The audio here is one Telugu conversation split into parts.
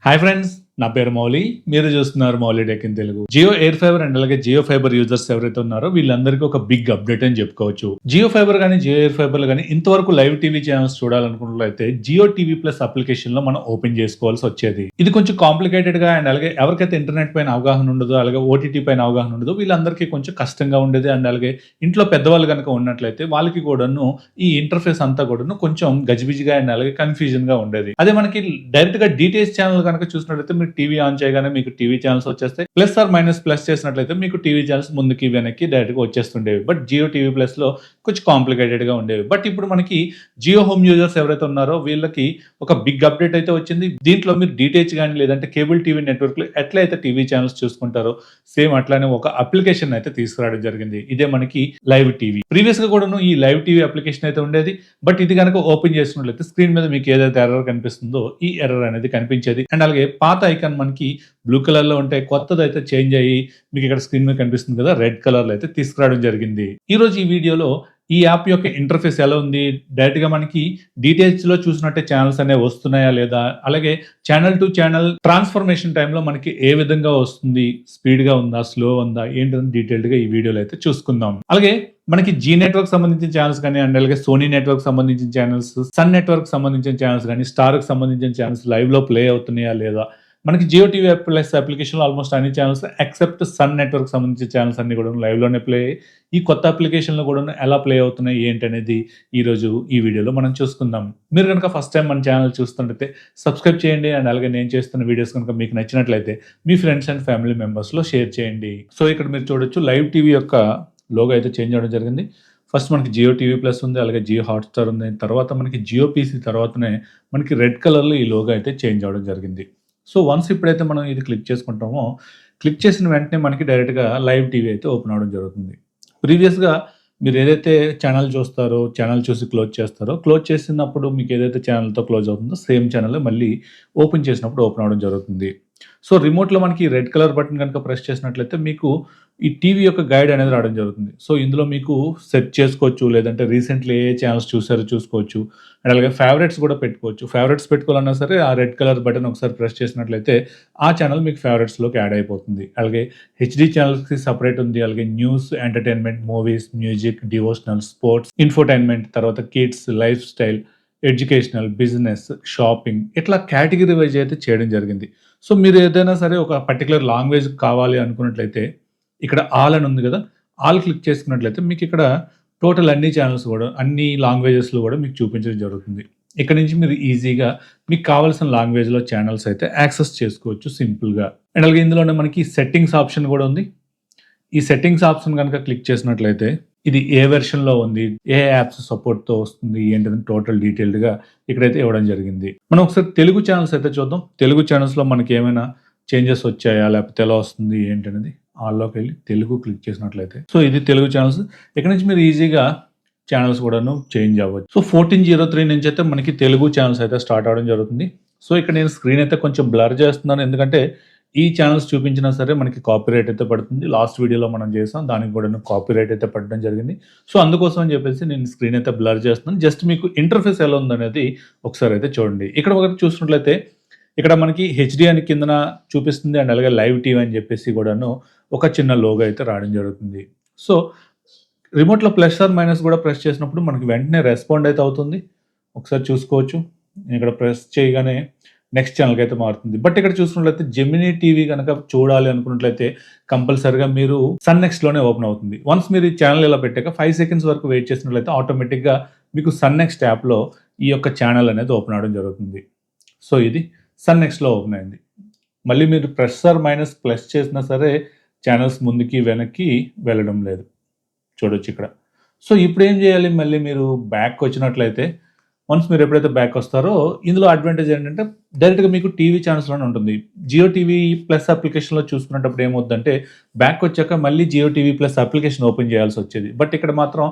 హాయ్ ఫ్రెండ్స్, నా పేరు మౌలి. మీరు చూస్తున్నారు Mouli tech in Telugu. Jio air fibre and అలాగే జియో ఫైబర్ యూజర్స్ ఎవరైతే ఉన్నారో వీళ్ళందరికీ ఒక బిగ్ అప్డేట్ అని చెప్పుకోవచ్చు. జియో ఫైబర్ కానీ జియో ఎయిర్ ఫైబర్ కానీ ఇంతవరకు live TV channels చూడాలనుకున్నట్లయితే Jio TV plus application లో మనం ఓపెన్ చేసుకోవాల్సి వచ్చేది. ఇది కొంచెం కాంప్లికేటెడ్ గా అండ్ అలాగే ఎవరికైతే ఇంటర్నెట్ పైన అవగాహన ఉండదో, అలాగే ఓటీటీ పైన అవగాహన ఉండదో వీళ్ళందరికీ కొంచెం కష్టంగా ఉండేది. అండ్ అలాగే ఇంట్లో పెద్దవాళ్ళు కనుక ఉన్నట్లయితే వాళ్ళకి కూడాను ఈ ఇంటర్ఫేస్ అంతా కూడాను కొంచెం గజిబిజిగా అండ్ అలాగే కన్ఫ్యూజన్ గా ఉండేది. అదే మనకి డైరెక్ట్ గా డీటెయిల్స్ ఛానల్ కనుక చూసినట్లయితే మీరు టీవీ ఆన్ చేయగానే మీకు టీవీ ఛానల్స్ వచ్చేస్తాయి. ప్లస్ ఆర్ మైనస్ ప్లస్ చేసినట్లయితే మీకు టీవీ ఛానల్స్ ముందుకి వెనక్కి డైరెక్ట్ గా వచ్చేస్తుండేవి. బట్ జియో టీవీ ప్లస్ లో కొంచెం కాంప్లికేటెడ్ గా ఉండేవి. బట్ ఇప్పుడు మనకి జియో హోమ్ యూజర్స్ ఎవరైతే ఉన్నారో వీళ్ళకి ఒక బిగ్ అప్డేట్ అయితే వచ్చింది. దీంట్లో మీరు డీటెయిల్స్ కానీ లేదంటే కేబుల్ టీవీ నెట్వర్క్ లో ఎట్లయితే టీవీ ఛానల్స్ చూసుకుంటారో సేమ్ అట్లానే ఒక అప్లికేషన్ అయితే తీసుకురావడం జరిగింది. ఇదే మనకి లైవ్ టీవీ. ప్రీవియస్ గా కూడాను ఈ లైవ్ టీవీ అప్లికేషన్ అయితే ఉండేది. బట్ ఇది కనుక ఓపెన్ చేసినట్లయితే స్క్రీన్ మీద మీకు ఏదైతే ఎర్రర్ కనిపిస్తుందో ఈ ఎర్రర్ అనేది కనిపించేది. అండ్ అలాగే పాత ఐకాన్ మనకి బ్లూ కలర్ లో ఉంటే కొత్తది అయితే చేంజ్ అయ్యి మీకు ఇక్కడ స్క్రీన్ మీద కనిపిస్తుంది కదా, రెడ్ కలర్ లో అయితే తీసుకురావడం జరిగింది. ఈ రోజు ఈ వీడియోలో ఈ యాప్ యొక్క ఇంటర్ఫేస్ ఎలా ఉంది, డైరెక్ట్ గా మనకి డీటెయిల్స్ లో చూసినట్టే ఛానల్స్ అనేవి వస్తున్నాయా లేదా, అలాగే ఛానల్ టు ఛానల్ ట్రాన్స్ఫర్మేషన్ టైంలో మనకి ఏ విధంగా వస్తుంది, స్పీడ్ గా ఉందా, స్లో ఉందా, ఏంటని డీటెయిల్డ్ గా ఈ వీడియోలో అయితే చూసుకుందాం. అలాగే మనకి జీ నెట్వర్క్ సంబంధించిన ఛానల్స్ కానీ అండ్ అలాగే సోనీ నెట్వర్క్ సంబంధించిన ఛానల్స్, సన్ నెట్వర్క్ సంబంధించిన ఛానల్స్ కానీ, స్టార్ కి సంబంధించిన ఛానల్స్ లైవ్ లో ప్లే అవుతున్నాయా లేదా, మనకి జియో టీవీ ప్లస్ అప్లికేషన్ లో ఆల్మోస్ట్ అన్ని ఛానల్స్ ఎక్సెప్ట్ సన్ నెట్వర్క్ సంబంధించిన ఛానల్స్ అన్ని కూడా లైవ్ లోనే ప్లే అయ్యి ఈ కొత్త అప్లికేషన్ లో కూడా ఎలా ప్లే అవుతున్నాయి ఏంటి అనేది ఈ రోజు ఈ వీడియోలో మనం చూసుకుందాం. మీరు కనుక ఫస్ట్ టైం మన ఛానల్ చూస్తుంటే సబ్స్క్రైబ్ చేయండి. అండ్ అలాగే నేను చేస్తున్న వీడియోస్ కనుక మీకు నచ్చినట్లయితే మీ ఫ్రెండ్స్ అండ్ ఫ్యామిలీ మెంబర్స్ లో షేర్ చేయండి. సో ఇక్కడ మీరు చూడొచ్చు లైవ్ టీవీ యొక్క లోగో అయితే చేంజ్ అవ్వడం జరిగింది. ఫస్ట్ మనకి జియో టీవీ ప్లస్ ఉంది, అలాగే జియో హాట్స్టార్ ఉంది. తర్వాత మనకి జియో పీసీ తర్వాతనే మనకి రెడ్ కలర్లో ఈ లోగో అయితే చేంజ్ అవ్వడం జరిగింది. సో వన్స్ ఇప్పుడైతే మనం ఇది క్లిక్ చేసుకుంటామో, క్లిక్ చేసిన వెంటనే మనకి డైరెక్ట్గా లైవ్ టీవీ అయితే ఓపెన్ అవ్వడం జరుగుతుంది. ప్రీవియస్గా మీరు ఏదైతే ఛానల్ చూస్తారో, ఛానల్ చూసి క్లోజ్ చేస్తారో, క్లోజ్ చేసినప్పుడు మీకు ఏదైతే ఛానల్తో క్లోజ్ అవుతుందో సేమ్ ఛానల్ మళ్ళీ ఓపెన్ చేసినప్పుడు ఓపెన్ అవ్వడం జరుగుతుంది. సో రిమోట్లో మనకి రెడ్ కలర్ బటన్ కనుక ప్రెస్ చేసినట్లయితే మీకు ఈ టీవీ యొక్క గైడ్ అనేది రావడం జరుగుతుంది. సో ఇందులో మీకు సెట్ చేసుకోవచ్చు, లేదంటే రీసెంట్లీ ఏ ఛానల్స్ చూసారో చూసుకోవచ్చు. అండ్ అలాగే ఫేవరెట్స్ కూడా పెట్టుకోవచ్చు. ఫేవరెట్స్ పెట్టుకోవాలన్నా సరే ఆ రెడ్ కలర్ బటన్ ఒకసారి ప్రెస్ చేసినట్లయితే ఆ ఛానల్ మీకు ఫేవరెట్స్లోకి యాడ్ అయిపోతుంది. అలాగే హెచ్డి ఛానల్స్కి సపరేట్ ఉంది. అలాగే news, entertainment, movies, music, devotional, sports, infotainment, తర్వాత kids, life style, educational, business, shopping ఇట్లా కేటగిరీ వైజ్ అయితే చేయడం జరిగింది. సో మీరు ఏదైనా సరే ఒక పర్టికులర్ లాంగ్వేజ్ కావాలి అనుకున్నట్లయితే ఇక్కడ ఆల్ అని ఉంది కదా, ఆల్ క్లిక్ చేసుకున్నట్లయితే మీకు ఇక్కడ టోటల్ అన్ని ఛానల్స్ కూడా అన్ని లాంగ్వేజెస్లో కూడా మీకు చూపించడం జరుగుతుంది. ఇక్కడ నుంచి మీరు ఈజీగా మీకు కావాల్సిన లాంగ్వేజ్లో ఛానల్స్ అయితే యాక్సెస్ చేసుకోవచ్చు సింపుల్గా. అండ్ అలాగే ఇందులోనే మనకి సెట్టింగ్స్ ఆప్షన్ కూడా ఉంది. ఈ సెట్టింగ్స్ ఆప్షన్ కనుక క్లిక్ చేసినట్లయితే ఇది ఏ వెర్షన్లో ఉంది, ఏ యాప్స్ సపోర్ట్తో వస్తుంది ఏంటని టోటల్ డీటెయిల్డ్గా ఇక్కడైతే ఇవ్వడం జరిగింది. మనం ఒకసారి తెలుగు ఛానల్స్ అయితే చూద్దాం. తెలుగు ఛానల్స్లో మనకి ఏమైనా చేంజెస్ వచ్చాయా, లేకపోతే ఎలా వస్తుంది ఏంటనేది ఆల్లోకి వెళ్ళి తెలుగు క్లిక్ చేసినట్లయితే సో ఇది తెలుగు ఛానల్స్. ఇక్కడ నుంచి మీరు ఈజీగా ఛానల్స్ కూడాను చేంజ్ అవ్వచ్చు. సో 1403 నుంచి అయితే మనకి తెలుగు ఛానల్స్ అయితే స్టార్ట్ అవ్వడం జరుగుతుంది. సో ఇక్కడ నేను స్క్రీన్ అయితే కొంచెం బ్లర్ చేస్తున్నాను, ఎందుకంటే ఈ ఛానల్స్ చూపించినా సరే మనకి కాపీరైట్ అయితే పడుతుంది. లాస్ట్ వీడియోలో మనం చేసాం, దానికి కూడా కాపీరైట్ అయితే పడడం జరిగింది. సో అందుకోసం అని చెప్పేసి నేను స్క్రీన్ అయితే బ్లర్ చేస్తున్నాను. జస్ట్ మీకు ఇంటర్ఫేస్ ఎలా ఉందనేది ఒకసారి అయితే చూడండి. ఇక్కడ ఒకటి చూసినట్లయితే ఇక్కడ మనకి హెచ్డి అని కిందన చూపిస్తుంది. అండ్ అలాగే లైవ్ టీవీ అని చెప్పేసి కూడాను ఒక చిన్న లోగో అయితే రావడం జరుగుతుంది. సో రిమోట్లో ప్లస్ ఆర్ మైనస్ కూడా ప్రెస్ చేసినప్పుడు మనకి వెంటనే రెస్పాండ్ అయితే అవుతుంది. ఒకసారి చూసుకోవచ్చు. నేను ఇక్కడ ప్రెస్ చేయగానే నెక్స్ట్ ఛానల్కి అయితే మారుతుంది. బట్ ఇక్కడ చూసినట్లయితే జెమినీ టీవీ కనుక చూడాలి అనుకున్నట్లయితే కంపల్సరిగా మీరు సన్ నెక్స్ట్లోనే ఓపెన్ అవుతుంది. వన్స్ మీరు ఈ ఛానల్ ఇలా పెట్టాక 5 సెకండ్స్ వరకు వెయిట్ చేసినట్లయితే ఆటోమేటిక్గా మీకు సన్ నెక్స్ట్ యాప్లో ఈ యొక్క ఛానల్ అనేది ఓపెన్ అవడం జరుగుతుంది. సో ఇది సన్ నెక్స్ట్లో ఓపెన్ అయింది. మళ్ళీ మీరు ప్లస్ ఆర్ మైనస్ ప్లస్ చేసినా సరే ఛానల్స్ ముందుకి వెనక్కి వెళ్ళడం లేదు, చూడొచ్చు ఇక్కడ. సో ఇప్పుడు ఏం చేయాలి, మళ్ళీ మీరు బ్యాక్ వచ్చినట్లయితే వన్స్ మీరు ఎప్పుడైతే బ్యాక్ వస్తారో ఇందులో అడ్వాంటేజ్ ఏంటంటే డైరెక్ట్గా మీకు టీవీ ఛానల్స్లోనే ఉంటుంది. జియో టీవీ ప్లస్ అప్లికేషన్లో చూసుకున్నప్పుడు ఏమవుతుందంటే బ్యాక్ వచ్చాక మళ్ళీ Jio TV plus application open చేయాల్సి వచ్చేది. బట్ ఇక్కడ మాత్రం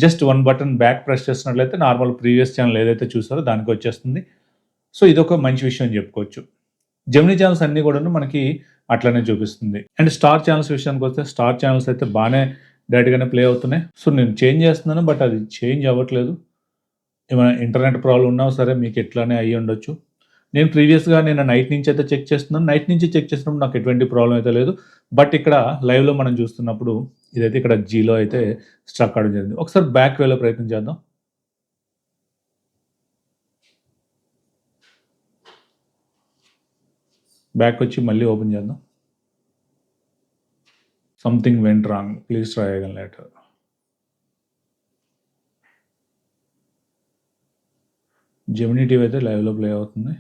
just one button back press చేసినట్లయితే నార్మల్ ప్రీవియస్ ఛానల్ ఏదైతే చూసారో దానికి వచ్చేస్తుంది. సో ఇదొక మంచి విషయం అని చెప్పుకోవచ్చు. జెమినీ ఛానల్స్ అన్నీ కూడా మనకి అట్లనే చూపిస్తుంది. అండ్ స్టార్ ఛానల్స్ విషయానికి వస్తే స్టార్ ఛానల్స్ అయితే బాగానే డైరెక్ట్గానే ప్లే అవుతున్నాయి. సో నేను చేంజ్ చేస్తున్నాను, బట్ అది చేంజ్ అవ్వట్లేదు. ఏమైనా ఇంటర్నెట్ ప్రాబ్లం ఉన్నా సరే మీకు ఎట్లానే అయ్యి ఉండొచ్చు. నేను ప్రీవియస్‌గా నిన్న నైట్ నుంచి అయితే చెక్ చేస్తున్నాను. నైట్ నుంచి చెక్ చేసినప్పుడు నాకు ఎటువంటి ప్రాబ్లమ్ అయితే లేదు. బట్ ఇక్కడ లైవ్‌లో మనం చూస్తున్నప్పుడు ఇదైతే ఇక్కడ జీలో అయితే స్ట్రక్ అవ్వడం జరిగింది. ఒకసారి బ్యాక్ వెళ్ళే ప్రయత్నం చేద్దాం. బ్యాక్ వచ్చి మళ్ళీ ఓపెన్ చేద్దాం. Something went wrong. Please try again later. Gemini TV అయితే లైవ్‌లో ప్లే అవుతుంది.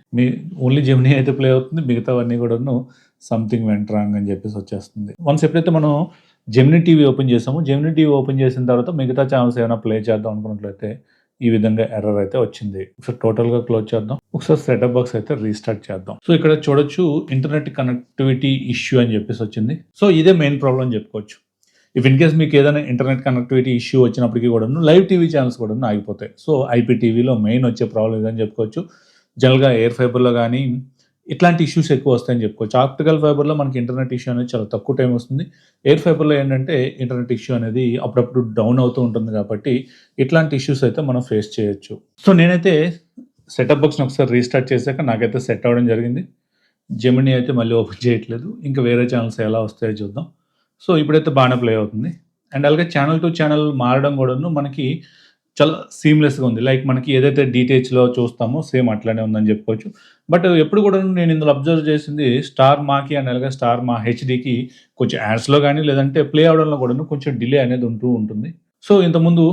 ఓన్లీ జెమినీ అయితే ప్లే అవుతుంది. మిగతావన్నీ కూడాను సంథింగ్ వెంట్ రాంగ్ అని చెప్పేసి వచ్చేస్తుంది. వన్స్ ఎప్పుడైతే మనం జెమినీ టీవీ ఓపెన్ చేసామో, జెమినీ టీవీ ఓపెన్ చేసిన తర్వాత మిగతా ఛానెల్స్ ఏమైనా ప్లే చేద్దాం అనుకున్నట్లయితే ఈ విధంగా ఎర్రర్ అయితే వచ్చింది. ఒకసారి టోటల్‌గా క్లోజ్ చేద్దాం. ఒకసారి సెటప్ బాక్స్ అయితే రీస్టార్ట్ చేద్దాం. సో ఇక్కడ చూడొచ్చు ఇంటర్నెట్ కనెక్టివిటీ ఇష్యూ అని చెప్పేసి వచ్చింది. సో ఇదే మెయిన్ ప్రాబ్లమ్ అని చెప్పుకోవచ్చు. ఇఫ్ ఇన్ కేస్ మీకు ఏదైనా ఇంటర్నెట్ కనెక్టివిటీ ఇష్యూ వచ్చినప్పటికీ కూడాను లైవ్ టీవీ ఛానల్స్ కూడాను ఆగిపోతాయి. సో ఐపీటీవీలో మెయిన్ వచ్చే ప్రాబ్లమ్ ఇదని చెప్పుకోవచ్చు. జనరల్‌గా ఎయిర్ ఫైబర్‌లో గానీ ఇట్లాంటి ఇష్యూస్ ఎక్కువ వస్తాయని చెప్పుకోవచ్చు. ఆప్టికల్ ఫైబర్‌లో మనకి ఇంటర్నెట్ ఇష్యూ అనేది చాలా తక్కువ టైం వస్తుంది. ఎయిర్ ఫైబర్‌లో ఏంటంటే ఇంటర్నెట్ ఇష్యూ అనేది అప్పుడప్పుడు డౌన్ అవుతూ ఉంటుంది కాబట్టి ఇట్లాంటి ఇష్యూస్ అయితే మనం ఫేస్ చేయొచ్చు. సో నేనైతే సెటప్ బాక్స్‌ని ఒకసారి రీస్టార్ట్ చేశాక నాకైతే సెట్ అవ్వడం జరిగింది. జెమినీ అయితే మళ్ళీ ఓపెన్ చేయట్లేదు. ఇంకా వేరే ఛానల్స్ ఎలా వస్తాయో చూద్దాం. సో ఇప్పుడైతే బాగానే ప్లే అవుతుంది. అండ్ అలాగే ఛానల్ టు ఛానల్ మారడం కూడాను మనకి చాలా సీమ్‌లెస్‌గా ఉంది. లైక్ మనకి ఏదైతే డీటీహెచ్‌లో చూస్తామో సేమ్ అట్లనే ఉందని చెప్పుకోవచ్చు. బట్ ఎప్పుడు కూడాను నేను ఇందులో అబ్జర్వ్ చేసింది స్టార్ మాకి అండ్ అలాగే స్టార్ మా హెచ్‌డీకి కొంచెం యాడ్స్‌లో గానీ లేదంటే ప్లే అవ్వడంలో కూడాను కొంచెం డిలే అనేది ఉంటూ ఉంటుంది. సో ఇంతకుముందు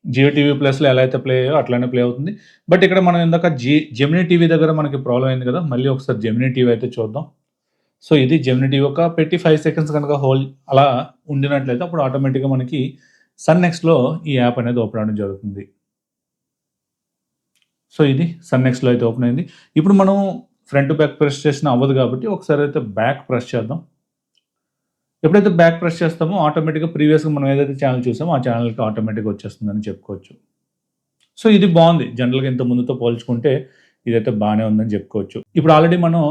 జియో టీవీ ప్లస్‌లో ఎలా అయితే ప్లే అయ్యాయో అట్లానే ప్లే అవుతుంది. బట్ ఇక్కడ మనం ఇందాక జెమినీ టీవీ దగ్గర మనకి ప్రాబ్లమ్ అయింది కదా! మళ్ళీ ఒకసారి జెమినీ టీవీ అయితే చూద్దాం. సో ఇది జెమినీ టీవీ ఒక పెట్టి 5 సెకండ్స్ కనుక హోల్డ్ అలా ఉండినట్లయితే అప్పుడు ఆటోమేటిక్‌గా మనకి సన్ నెక్స్ట్‌లో ఈ యాప్ అనేది ఓపెన్ అవ్వడం జరుగుతుంది. సో ఇది సన్ నెక్స్ట్‌లో అయితే ఓపెన్ అయింది. ఇప్పుడు మనం ఫ్రంట్ టు బ్యాక్ ప్రెస్ చేసినా అవ్వదు కాబట్టి ఒకసారి అయితే బ్యాక్ ప్రెస్ చేద్దాం. ఎప్పుడైతే బ్యాక్ ప్రెస్ చేస్తామో ఆటోమేటిక్‌గా ప్రీవియస్‌గా మనం ఏదైతే ఛానెల్ చూసామో ఆ ఛానెల్‌కి ఆటోమేటిక్‌గా వచ్చేస్తుందని చెప్పుకోవచ్చు. సో ఇది బావుంది. జనరల్‌గా ఇంత ముందుతో పోల్చుకుంటే ఇదైతే బానే ఉందని చెప్పుకోవచ్చు. ఇప్పుడు ఆల్రెడీ మనం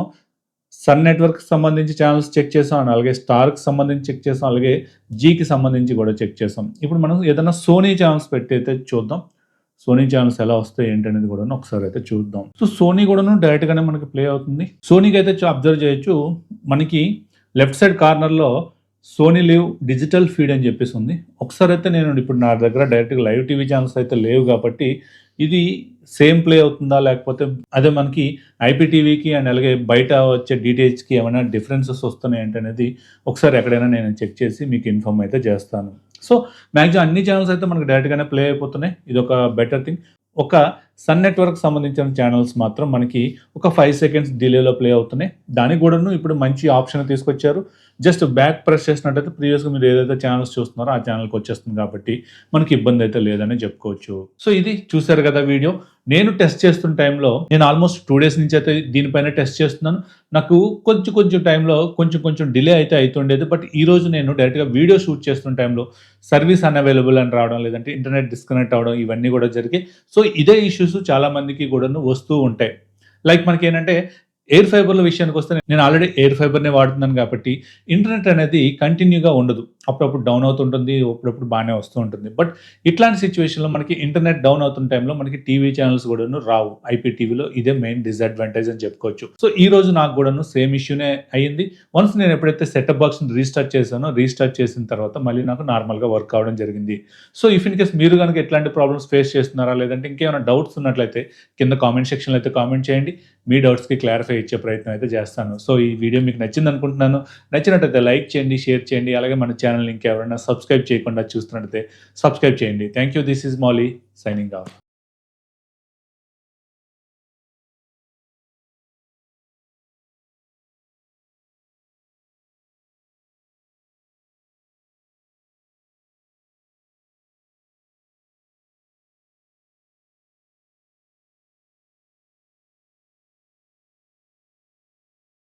సన్ నెట్వర్క్‌కి సంబంధించి ఛానెల్స్ చెక్ చేసాం. అండ్ అలాగే స్టార్‌కి సంబంధించి చెక్ చేసాం. అలాగే జీకి సంబంధించి కూడా చెక్ చేసాం. ఇప్పుడు మనం ఏదైనా సోనీ ఛానెల్స్ పెట్టి అయితే చూద్దాం. సోనీ ఛానెల్స్ ఎలా వస్తాయి ఏంటనేది కూడాను ఒకసారి అయితే చూద్దాం. సో సోనీ కూడాను డైరెక్ట్‌గానే మనకి ప్లే అవుతుంది. సోనీకి అయితే అబ్జర్వ్ చేయొచ్చు. మనకి లెఫ్ట్ సైడ్ కార్నర్‌లో సోనీ లివ్ డిజిటల్ ఫీడ్ అని చెప్పేసి ఉంది. ఒకసారి అయితే నేను ఇప్పుడు నా దగ్గర డైరెక్ట్‌గా లైవ్ టీవీ ఛానెల్స్ అయితే లేవు కాబట్టి ఇది సేమ్ ప్లే అవుతుందా? లేకపోతే అదే మనకి ఐపీటీవీకి అండ్ అలాగే బయట వచ్చే డీటీహెచ్‌కి ఏమైనా డిఫరెన్సెస్ వస్తున్నాయి ఏంటనేది ఒకసారి ఎక్కడైనా నేను చెక్ చేసి మీకు ఇన్ఫార్మ్ అయితే చేస్తాను. సో మాక్సిమం అన్ని ఛానెల్స్ అయితే మనకు డైరెక్ట్‌గానే ప్లే అయిపోతున్నాయి. ఇదొక బెటర్ థింగ్. ఒక సన్ నెట్వర్క్ సంబంధించిన ఛానెల్స్ మాత్రం మనకి ఒక 5 సెకండ్స్ డిలేలో ప్లే అవుతున్నాయి. దానికి కూడాను ఇప్పుడు మంచి ఆప్షన్ తీసుకొచ్చారు. జస్ట్ బ్యాక్ ప్రెస్ చేసినట్టయితే ప్రీవియస్‌గా మీరు ఏదైతే ఛానెల్స్ చూస్తున్నారో ఆ ఛానెల్‌కి వచ్చేస్తుంది కాబట్టి మనకి ఇబ్బంది అయితే లేదని చెప్పుకోవచ్చు. సో ఇది చూసారు కదా వీడియో. నేను టెస్ట్ చేస్తున్న టైంలో నేను ఆల్మోస్ట్ 2 డేస్ నుంచి అయితే దీనిపైన టెస్ట్ చేస్తున్నాను. నాకు కొంచెం టైంలో కొంచెం డిలే అయితే అయితుండేది. బట్ ఈరోజు నేను డైరెక్ట్‌గా వీడియో షూట్ చేస్తున్న టైంలో సర్వీస్ అన్‌అవైలబుల్ అని రావడం, లేదంటే ఇంటర్నెట్ డిస్కనెక్ట్ అవ్వడం ఇవన్నీ కూడా జరిగాయి. సో ఇదే ఇష్యూస్ చాలా మందికి కూడాను వస్తూ ఉంటాయి. లైక్ మనకేంటంటే ఎయిర్ ఫైబర్‌ల విషయానికొస్తే నేను ఆల్రెడీ ఎయిర్ ఫైబర్‌నే వాడుతున్నాను కాబట్టి ఇంటర్నెట్ అనేది కంటిన్యూగా ఉండదు. అప్పుడప్పుడు డౌన్ అవుతుంటుంది. అప్పుడప్పుడు బానే వస్తూ ఉంటుంది. బట్ ఇట్లాంటి సిట్యుయేషన్‌లో మనకి ఇంటర్నెట్ డౌన్ అవుతున్న టైంలో మనకి టీవీ ఛానెల్స్ కూడాను రావు. ఐపీటీవీలో ఇదే మెయిన్ డిసడ్వాంటేజ్ అని చెప్పుకోవచ్చు. సో ఈరోజు నాకు కూడాను సేమ్ ఇష్యూనే అయింది. వన్స్ నేను ఎప్పుడైతే సెటప్ బాక్స్‌ని రీస్టార్ట్ చేశానో, రీస్టార్ట్ చేసిన తర్వాత మళ్ళీ నాకు నార్మల్‌గా వర్క్ అవ్వడం జరిగింది. సో ఇఫ్ ఇన్ కేస్ మీరు గనుక ఎట్లాంటి ప్రాబ్లమ్స్ ఫేస్ చేస్తున్నారా? లేదంటే ఇంకేమైనా డౌట్స్ ఉన్నట్లయితే కింద కామెంట్ సెక్షన్‌లో అయితే కామెంట్ చేయండి. మీ డౌట్స్‌కి క్లారిఫై ఇచ్చే ప్రయత్నం అయితే చేస్తాను. సో ఈ వీడియో మీకు నచ్చిందనుకుంటున్నాను. నచ్చినట్టయితే లైక్ చేయండి, షేర్ చేయండి. అలాగే మన ఛానెల్‌ని ఇంకెవరైనా సబ్స్క్రైబ్ చేయకుండా చూస్తున్నట్టయితే సబ్స్క్రైబ్ చేయండి. Thank you. This is Mouli signing off.